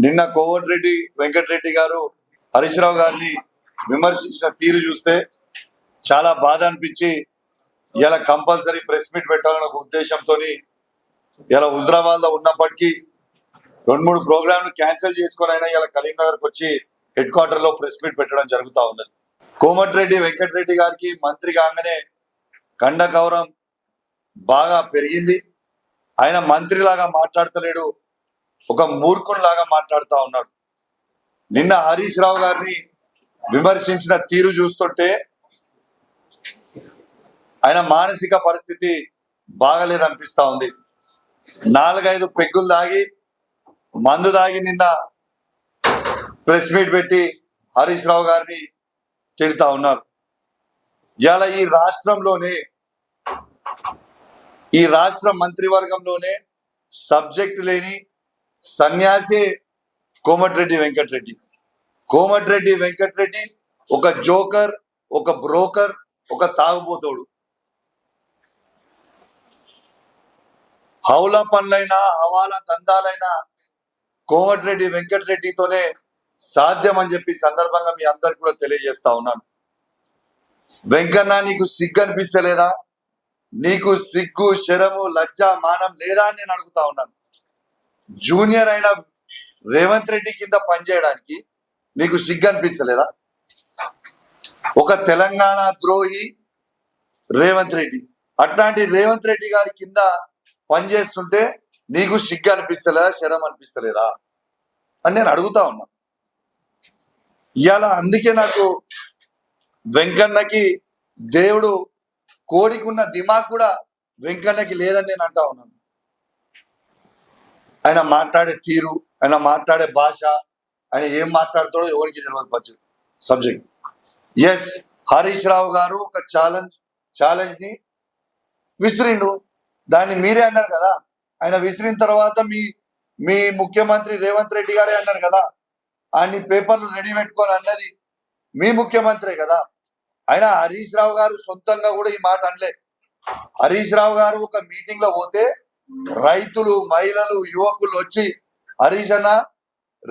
నిన్న కోమటిరెడ్డి వెంకటరెడ్డి గారు హరీష్ రావు గారిని విమర్శించిన తీరు చూస్తే చాలా బాధ అనిపించి ఇలా కంపల్సరీ ప్రెస్ మీట్ పెట్టాలన్న ఒక ఉద్దేశంతో ఇలా హుజరాబాద్ లో ఉన్నప్పటికీ 2-3 ప్రోగ్రాంలు క్యాన్సిల్ చేసుకొని అయినా ఇలా కరీంనగర్కి వచ్చి హెడ్ క్వార్టర్ లో ప్రెస్ మీట్ పెట్టడం జరుగుతూ ఉన్నది. కోమటిరెడ్డి వెంకటరెడ్డి గారికి మంత్రి కాగానే కండకవరం బాగా పెరిగింది. ఆయన మంత్రిలాగా మాట్లాడతలేడు, ఒక మూర్ఖునిలాగా మాట్లాడుతూ ఉన్నాడు. నిన్న హరీష్ రావు గారిని విమర్శించిన తీరు చూస్తుంటే ఆయన మానసిక పరిస్థితి బాగలేదనిపిస్తా ఉంది. 4-5 పెగ్గులు దాగి మందు దాగి నిన్న ప్రెస్ మీట్ పెట్టి హరీష్ రావు గారిని తిడతా ఉన్నారు. ఇలా ఈ రాష్ట్ర మంత్రివర్గంలోనే సబ్జెక్ట్ లేని సన్యాసి కోమటిరెడ్డి వెంకటరెడ్డి. కోమటిరెడ్డి వెంకటరెడ్డి ఒక జోకర్, ఒక బ్రోకర్, ఒక తాగుబోతోడు. హౌలా పనులైనా హవాలా దందాలైనా కోమటిరెడ్డి వెంకటరెడ్డితోనే సాధ్యం అని చెప్పి సందర్భంగా మీ అందరికి కూడా తెలియజేస్తా ఉన్నాను. వెంకన్న, నీకు సిగ్గు అనిపిస్తలేదా? నీకు సిగ్గు, శరము, లజ్జ, మానం లేదా అని నేను అడుగుతా ఉన్నాను. జూనియర్ అయిన రేవంత్ రెడ్డి కింద పనిచేయడానికి నీకు సిగ్గు అనిపిస్తలేదా? ఒక తెలంగాణ ద్రోహి రేవంత్ రెడ్డి, అట్లాంటి రేవంత్ రెడ్డి గారి కింద పనిచేస్తుంటే నీకు సిగ్గు అనిపిస్తలేదా, శరం అనిపిస్తలేదా అని నేను అడుగుతా ఉన్నా. ఇవాళ అందుకే నాకు వెంకన్నకి దేవుడు కోడికున్న దిమాగ్ కూడా వెంకన్నకి లేదని నేను అంటా ఉన్నాను. ఆయన మాట్లాడే తీరు, ఆయన మాట్లాడే భాష, ఆయన ఏం మాట్లాడతాడో ఎవరికి తెలియదు సబ్జెక్ట్. ఎస్, హరీష్ రావు గారు ఒక ఛాలెంజ్ ని విసిరిండు. దాన్ని మీరే అన్నారు కదా. ఆయన విసిరిన తర్వాత మీ ముఖ్యమంత్రి రేవంత్ రెడ్డి గారే అన్నారు కదా. ఆయన్ని పేపర్లు రెడీ పెట్టుకొని అన్నది మీ ముఖ్యమంత్రే కదా. ఆయన హరీష్ రావు గారు సొంతంగా కూడా ఈ మాట అనలే. హరీష్ రావు గారు ఒక మీటింగ్ లో పోతే రైతులు, మహిళలు, యువకులు వచ్చి హరీష్ అన్న,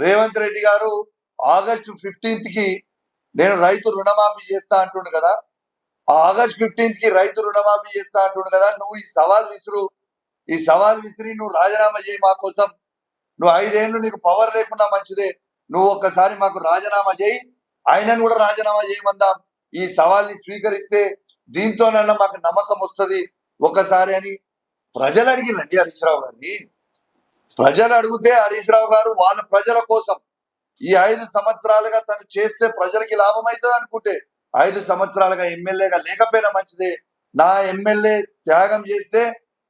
రేవంత్ రెడ్డి గారు ఆగస్టు 15th కి నేను రైతు రుణమాఫీ చేస్తా అంటుండు కదా, ఆగస్ట్ 15th కి రైతు రుణమాఫీ చేస్తా అంటుండు కదా, నువ్వు ఈ సవాల్ విసిరి నువ్వు రాజీనామా చేయి మా కోసం. నువ్వు 5 ఏళ్ళు నీకు పవర్ లేకున్నా మంచిదే, నువ్వు ఒక్కసారి మాకు రాజీనామా చేయి, ఆయనను కూడా రాజీనామా చేయమందాం. ఈ సవాల్ని స్వీకరిస్తే దీంతోనన్నా మాకు నమ్మకం వస్తుంది ఒక్కసారి అని ప్రజలు అడిగిరండి హరీష్ రావు గారిని. ప్రజలు అడిగితే హరీష్ రావు గారు వాళ్ళ ప్రజల కోసం ఈ 5 సంవత్సరాలుగా తను చేస్తే ప్రజలకి లాభం అవుతుంది అనుకుంటే, 5 సంవత్సరాలుగా ఎమ్మెల్యేగా లేకపోయినా మంచిదే, నా ఎమ్మెల్యే త్యాగం చేస్తే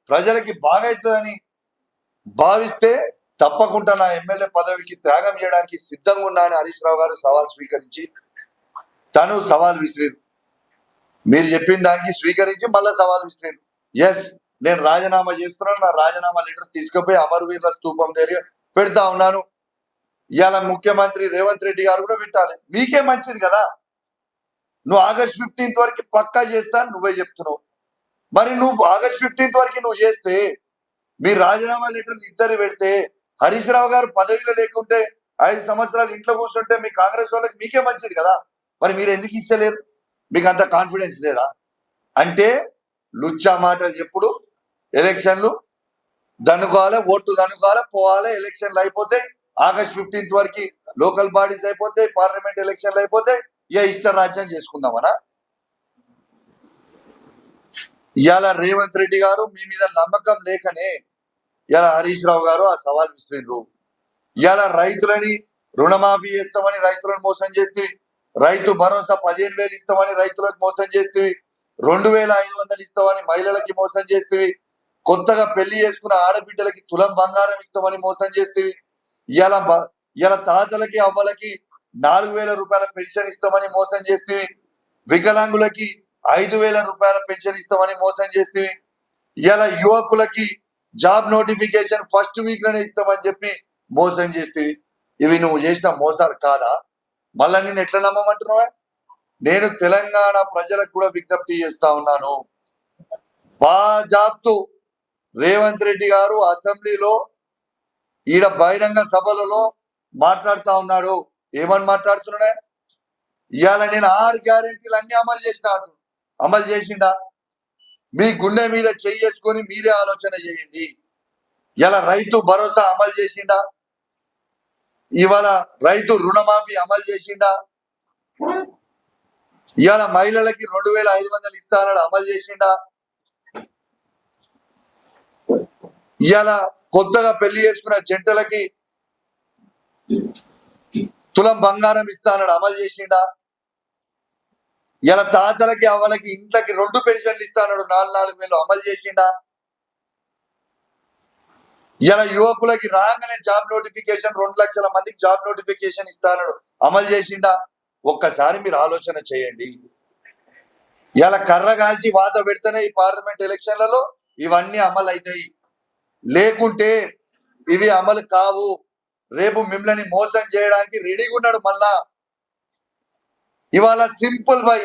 ప్రజలకి బాగవుతుందని భావిస్తే తప్పకుండా నా ఎమ్మెల్యే పదవికి త్యాగం చేయడానికి సిద్ధంగా ఉన్నా అని హరీష్ రావు గారు సవాల్ స్వీకరించి తను సవాల్ విసిరారు. మీరు చెప్పిన దానికి స్వీకరించి మళ్ళా సవాల్ విసిరారు. ఎస్, నేను రాజీనామా చేస్తున్నాను, నా రాజీనామా లెటర్ తీసుకుపోయి అమరవీరుల స్తూపం దగ్గర పెడతా ఉన్నాను. ఇవాళ ముఖ్యమంత్రి రేవంత్ రెడ్డి గారు కూడా పెట్టాలి. మీకే మంచిది కదా. నువ్వు ఆగస్ట్ 15th వరకు పక్కా చేస్తా నువ్వే చెప్తున్నావు. మరి నువ్వు ఆగస్ట్ 15th వరకు నువ్వు చేస్తే, మీ రాజీనామా లెటర్లు ఇద్దరు పెడితే, హరీష్ రావు గారు పదవిలో లేకుంటే 5 సంవత్సరాలు ఇంట్లో కూర్చుంటే మీ కాంగ్రెస్ వాళ్ళకి మీకే మంచిది కదా. మరి మీరు ఎందుకు ఇస్తలేరు? మీకు అంత కాన్ఫిడెన్స్ లేదా? అంటే లుచ్చా మాటలు ఎప్పుడు ఎలక్షన్లు దనుకోవాలి, ఓట్లు దనుకోవాలి, పోవాలి, ఎలక్షన్లు అయిపోతాయి, ఆగస్ట్ 15th వరకు లోకల్ బాడీస్ అయిపోతాయి, పార్లమెంట్ ఎలక్షన్లు అయిపోతాయి, ఇక ఇష్ట రాజ్యం చేసుకుందామనా? ఇవాళ రేవంత్ రెడ్డి గారు మీ మీద నమ్మకం లేకనే ఇలా హరీష్ రావు గారు ఆ సవాల్ విసిరిండ్రు. ఇవాళ రైతులని రుణమాఫీ చేస్తామని రైతులను మోసం చేస్తే, రైతు భరోసా 15,000 ఇస్తామని రైతులకు మోసం చేస్తే, 2,500 ఇస్తామని మహిళలకి మోసం చేస్తే, కొత్తగా పెళ్లి చేసుకున్న ఆడబిడ్డలకి తులం బంగారం ఇస్తామని మోసం చేస్తే, ఇలా తాతలకి అవ్వలకి 4,000 రూపాయల పెన్షన్ ఇస్తామని మోసం చేస్తే, వికలాంగులకి 5,000 రూపాయల పెన్షన్ ఇస్తామని మోసం చేస్తే, ఇలా యువకులకి జాబ్ నోటిఫికేషన్ ఫస్ట్ వీక్ లోనే ఇస్తామని చెప్పి మోసం చేస్తే, ఇవి నువ్వు చేసిన మోసాలు కాదా? మళ్ళా నేను ఎట్లా నమ్మమంటున్నావా? నేను తెలంగాణ ప్రజలకు కూడా విజ్ఞప్తి చేస్తా ఉన్నాను. బాజాబ్తు రేవంత్ రెడ్డి గారు అసెంబ్లీలో ఈడ బహిరంగ సభలలో మాట్లాడుతా ఉన్నాడు. ఏమని మాట్లాడుతున్నాడే? ఇవాళ నేను 6 గ్యారెంటీలు అన్ని అమలు చేసిండా? మీ గుండె మీద చేసుకొని మీరే ఆలోచన చేయండి. ఇలా రైతు భరోసా అమలు చేసిండా? ఇవాళ రైతు రుణమాఫీ అమలు చేసిండా? ఇవాళ మహిళలకి 2500 ఇస్తానని అమలు చేసిండా? ఇవాళ కొత్తగా పెళ్లి చేసుకున్న జంటలకి తులం బంగారం ఇస్తానని అమలు చేసిండా? ఇలా తాతలకి అవ్వలకి ఇంట్లకి 2 పెన్షన్లు ఇస్తానడు 4,000 అమలు చేసిండా? ఇలా యువకులకి రాగానే జాబ్ నోటిఫికేషన్ 2 లక్షల మందికి జాబ్ నోటిఫికేషన్ ఇస్తానడు అమలు చేసిండా? ఒక్కసారి మీరు ఆలోచన చేయండి. ఇలా కర్ర కాల్చి వాత పెడితేనే ఈ పార్లమెంట్ ఎలక్షన్లలో ఇవన్నీ అమలు అవుతాయి. లేకుంటే ఇవి అమలు కావు. రేపు మిమ్మల్ని మోసం చేయడానికి రెడీగా ఉన్నాడు మళ్ళా. ఇవాళ సింపుల్ బై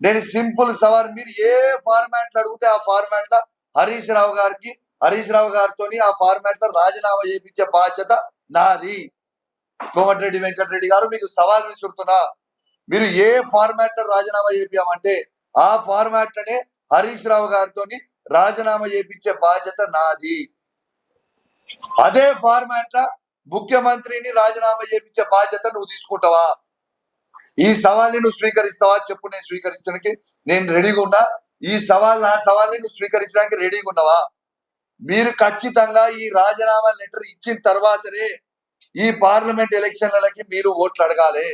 నేను సింపుల్ సవాల్, మీరు ఏ ఫార్మాట్ అడిగితే ఆ ఫార్మాట్ లో హరీష్ రావు గారితో ఆ ఫార్మాట్ లో రాజీనామా చేయించే బాధ్యత నాది. కోమటిరెడ్డి వెంకటరెడ్డి గారు మీకు సవాల్ విసురుతున్నా, మీరు ఏ ఫార్మాట్ లో రాజీనామా చేయించామంటే ఆ ఫార్మాట్ లోనే హరీష్ రావు గారితో రాజీనామా చేయించే బాధ్యత నాది. అదే ఫార్మాట్ లో ముఖ్యమంత్రిని రాజీనామా చేయించే బాధ్యత నువ్వు తీసుకుంటావా? ఈ సవాల్ని నువ్వు స్వీకరిస్తావా చెప్పు. నేను స్వీకరించడానికి నేను రెడీగా ఉన్నా. ఈ నా సవాల్ని నువ్వు స్వీకరించడానికి రెడీగా ఉన్నావా? మీరు ఖచ్చితంగా ఈ రాజీనామా లెటర్ ఇచ్చిన తర్వాతనే ఈ పార్లమెంట్ ఎలక్షన్లకి మీరు ఓట్లు అడగాలి.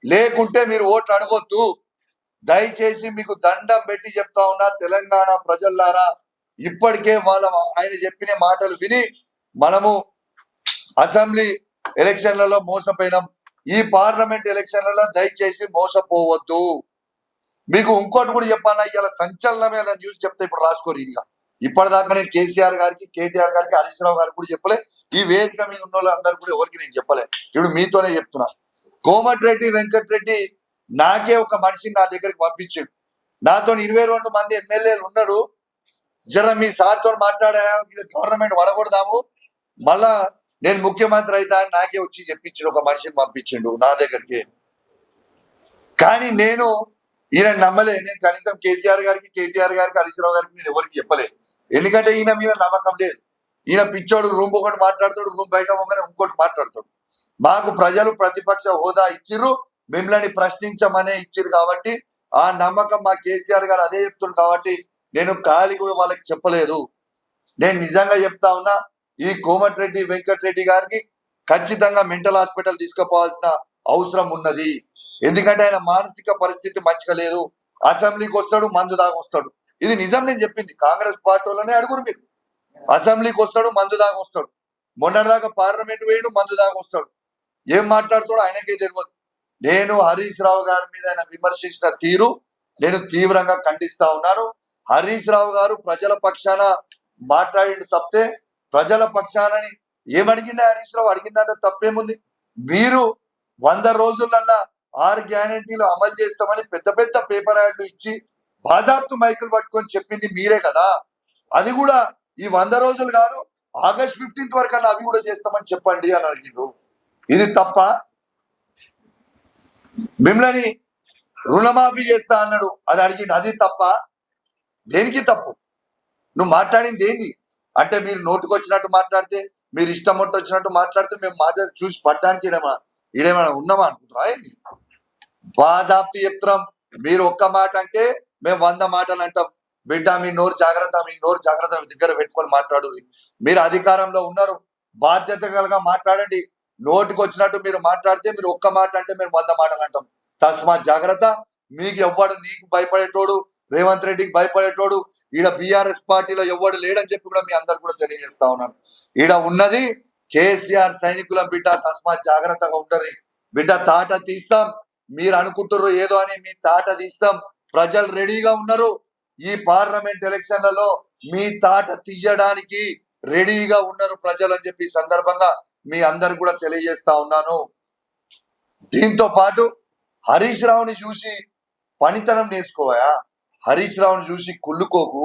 లేకుంటే మీరు ఓట్లు అడగొద్దు. దయచేసి మీకు దండం పెట్టి చెప్తా ఉన్నా, తెలంగాణ ప్రజల్లారా, ఇప్పటికే ఆయన చెప్పిన మాటలు విని మనము అసెంబ్లీ ఎలక్షన్లలో మోసపోయినాం. ఈ పార్లమెంట్ ఎలక్షన్లలో దయచేసి మోసపోవద్దు. మీకు ఇంకోటి కూడా చెప్పాలా, ఇలా సంచలనమైన న్యూస్ చెప్తే ఇప్పుడు రాసుకోరు. ఇదిగా ఇప్పటిదాకా నేను కేసీఆర్ గారికి, కేటీఆర్ గారికి, హరీష్ రావు గారికి కూడా చెప్పలే. ఈ వేదిక మీద ఉన్న వాళ్ళందరూ కూడా ఎవరికి నేను చెప్పలే. ఇప్పుడు మీతోనే చెప్తున్నా. కోమటిరెడ్డి వెంకటరెడ్డి నాకే ఒక మనిషిని నా దగ్గరికి పంపించాడు. నాతో 22 మంది ఎమ్మెల్యేలు ఉన్నారు. జర మీ సార్తో మాట్లాడా, గవర్నమెంట్ వడగొడదాము, మళ్ళా నేను ముఖ్యమంత్రి అయితా అని నాకే వచ్చి చెప్పించిండు. ఒక మనిషిని పంపించిండు నా దగ్గరికి. కానీ నేను ఈయన నమ్మలే. నేను కనీసం కేసీఆర్ గారికి, కేటీఆర్ గారికి, హరీష్ రావు గారికి నేను ఎవరికి చెప్పలే. ఎందుకంటే ఈయన మీద నమ్మకం లేదు. ఈయన పిచ్చోడు, రూమ్ ఒకటి మాట్లాడతాడు, రూమ్ బయట పోగానే ఇంకోటి మాట్లాడతాడు. మాకు ప్రజలు ప్రతిపక్ష హోదా ఇచ్చిర్రు, మిమ్మల్ని ప్రశ్నించమనే ఇచ్చిర్రు. కాబట్టి ఆ నమ్మకం మా కేసీఆర్ గారు అదే చెప్తుంది. కాబట్టి నేను ఖాళీ కూడా వాళ్ళకి చెప్పలేదు. నేను నిజంగా చెప్తా ఉన్నా, ఈ కోమటిరెడ్డి వెంకటరెడ్డి గారికి ఖచ్చితంగా మెంటల్ హాస్పిటల్ తీసుకుపోవాల్సిన అవసరం ఉన్నది. ఎందుకంటే ఆయన మానసిక పరిస్థితి మంచిగా లేదు. అసెంబ్లీకి వస్తాడు, మందు దాగొస్తాడు. ఇది నిజం, నేను చెప్పింది. కాంగ్రెస్ పార్టీలోనే అడుగురు మీరు. అసెంబ్లీకి వస్తాడు, మందు దాగొస్తాడు. మొన్నటిదాకా పార్లమెంట్ వేయడు, మందు దాగొస్తాడు. ఏం మాట్లాడుతాడో ఆయనకే తెలియదు. నేను హరీష్ రావు గారి మీద ఆయన విమర్శించిన తీరు నేను తీవ్రంగా ఖండిస్తా ఉన్నాను. హరీష్ రావు గారు ప్రజల పక్షాన మాట్లాడిండు తప్పితే, ప్రజల పక్షానని ఏమడిగిండే హరీష్ రావు? అడిగిందంటే తప్పేముంది? మీరు 100 రోజులల్లా 6 గ్యారెంటీలు అమలు చేస్తామని పెద్ద పెద్ద పేపర్ యాడ్లు ఇచ్చి బాజాప్తు మైకులు పట్టుకొని చెప్పింది మీరే కదా. అది కూడా ఈ 100 రోజులు కాదు, ఆగస్ట్ 15 వరకు అన్న అవి కూడా చేస్తామని చెప్పండి అని అడిగిండు. ఇది తప్ప? మిమ్మల్ని రుణమాఫీ చేస్తా అన్నాడు, అది అడిగిండు, అది తప్ప? దేనికి తప్పు? నువ్వు మాట్లాడింది ఏంది అంటే, మీరు నోటుకు వచ్చినట్టు మాట్లాడితే, మీరు ఇష్టం వచ్చినట్టు మాట్లాడితే మేము మాట్లాడి చూసి పట్టడానికి ఈడేమైనా ఉన్నామా అనుకుంటున్నా? ఏంది బాజాప్తు చెప్తున్నాం. మీరు ఒక్క మాట అంటే మేము 100 మాటలు అంటాం. బిడ్డ మీ నోరు జాగ్రత్త దగ్గర పెట్టుకొని మాట్లాడు. మీరు అధికారంలో ఉన్నారు, బాధ్యతగా మాట్లాడండి. నోటికి వచ్చినట్టు మీరు మాట్లాడితే, మీరు ఒక్క మాట అంటే మేము 100 మాటలు అంటాం. తస్మాత్ జాగ్రత్త. మీకు ఎవ్వడు, నీకు భయపడేటోడు, రేవంత్ రెడ్డికి భయపడేటోడు ఈడ బీఆర్ఎస్ పార్టీలో ఎవ్వడు లేడని చెప్పి కూడా మీ అందరు కూడా తెలియజేస్తా ఉన్నాను. ఈడ ఉన్నది కేసీఆర్ సైనికుల బిడ్డ. తస్మాత్ జాగ్రత్తగా ఉండరు బిడ్డ. తాట తీస్తాం. మీరు అనుకుంటున్నారు ఏదో అని, మీ తాట తీస్తాం. ప్రజలు రెడీగా ఉన్నారు. ఈ పార్లమెంట్ ఎలక్షన్లలో మీ తాట తీయడానికి రెడీగా ఉన్నారు ప్రజలు అని చెప్పి సందర్భంగా మీ అందరు కూడా తెలియజేస్తా ఉన్నాను. దీంతో పాటు హరీష్ రావుని చూసి పనితనం నేర్చుకోవా? హరీష్ రావుని చూసి కుళ్ళుకోకు.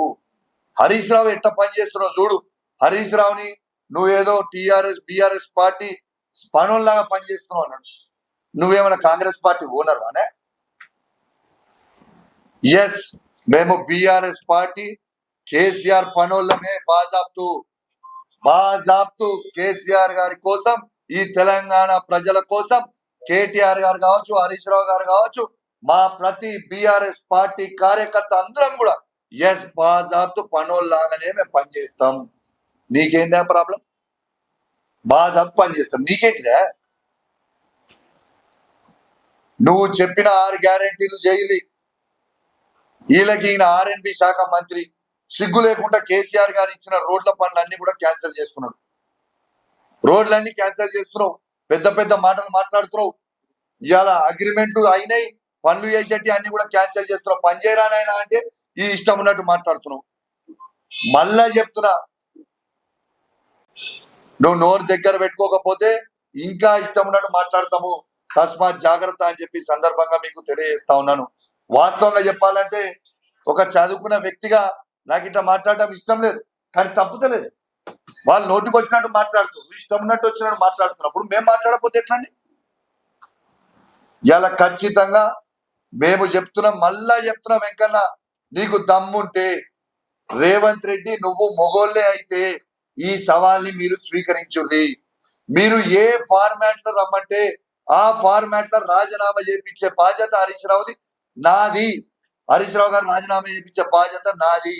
హరీష్ రావు ఎట్లా పని చేస్తున్నావు చూడు. హరీష్ రావుని నువ్వేదో టిఆర్ఎస్ బీఆర్ఎస్ పార్టీ పనుల్లాగా పనిచేస్తున్నావు అన్నాడు. నువ్వేమైనా కాంగ్రెస్ పార్టీ ఓనర్ అనే? ఎస్, మేము బీఆర్ఎస్ పార్టీ కేసీఆర్ పనులమే బాజాబ్తు కేసీఆర్ గారి కోసం, ఈ తెలంగాణ ప్రజల కోసం కేటీఆర్ గారు కావచ్చు, హరీష్ రావు గారు కావచ్చు, మా ప్రతి బీఆర్ఎస్ పార్టీ కార్యకర్త అందరం కూడా ఎస్ బాజాబ్తు పనుల్లాగానే మేము పనిచేస్తాం. నీకేందా ప్రాబ్లం? బాజాబ్తు పనిచేస్తాం, నీకేంటిదే? నువ్వు చెప్పిన 6 గ్యారెంటీలు జైలు, వీళ్ళకి ఈయన ఆర్ఎన్బి శాఖ మంత్రి సిగ్గు లేకుండా కేసీఆర్ గారు ఇచ్చిన రోడ్ల పనులన్నీ కూడా క్యాన్సిల్ చేస్తున్నాడు. రోడ్లన్నీ క్యాన్సిల్ చేస్తున్నావు, పెద్ద పెద్ద మాటలు మాట్లాడుతున్నావు. ఇవాళ అగ్రిమెంట్లు అయినాయి, పనులు చేసేటి అన్ని కూడా క్యాన్సిల్ చేస్తున్నావు. పని చేయరానైనా అంటే ఈ ఇష్టం ఉన్నట్టు మాట్లాడుతున్నావు. మళ్ళా చెప్తున్నా, నువ్వు నోరు దగ్గర పెట్టుకోకపోతే ఇంకా ఇష్టం ఉన్నట్టు మాట్లాడతాము. తస్మాత్ జాగ్రత్త అని చెప్పి సందర్భంగా మీకు తెలియజేస్తా ఉన్నాను. వాస్తవంగా చెప్పాలంటే ఒక చదువుకున్న వ్యక్తిగా నాకు ఇట్లా మాట్లాడటం ఇష్టం లేదు, కానీ తప్పుతలేదు. వాళ్ళు నోటికి వచ్చినట్టు మాట్లాడుతూ ఇష్టం ఉన్నట్టు వచ్చినట్టు మాట్లాడుతున్నప్పుడు మేము మాట్లాడకపోతే ఎట్లండి? ఇలా ఖచ్చితంగా మేము చెప్తున్నాం, మళ్ళా చెప్తున్నాం, వెంకన్న నీకు దమ్ముంటే రేవంత్ రెడ్డి నువ్వు మొగోళ్ళే అయితే ఈ సవాల్ని మీరు స్వీకరించుర్రి. మీరు ఏ ఫార్మాట్ లో రమ్మంటే ఆ ఫార్మాట్ లో రాజీనామా చేయించే బాధ్యత హరీష్ రావుది, నాది. హరీష్ రావు గారు రాజీనామా చేయించే బాధ్యత నాది.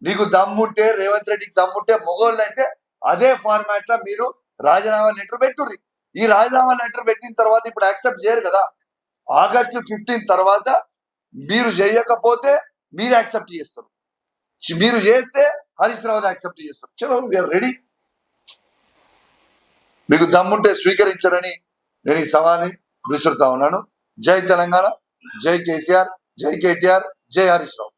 నీకు దమ్ముంటే, రేవంత్ రెడ్డికి దమ్ముంటే, మొగోళ్ళు అయితే అదే ఫార్మాట్ లో మీరు రాజీనామా లెటర్ పెట్టుర్రి. ఈ రాజీనామా లెటర్ పెట్టిన తర్వాత ఇప్పుడు యాక్సెప్ట్ చేయరు కదా. ఆగస్టు 15 తర్వాత మీరు చేయకపోతే మీరు యాక్సెప్ట్ చేస్తారు, మీరు చేస్తే హరీష్ రావు యాక్సెప్ట్ చేస్తారు. చలో, వీఆర్ రెడీ. మీకు దమ్ముంటే స్వీకరించరని నేను ఈ సవాల్ని విసురుతా ఉన్నాను. జై తెలంగాణ, జై కేసీఆర్, జై కేటీఆర్, జై హరీష్ రావు.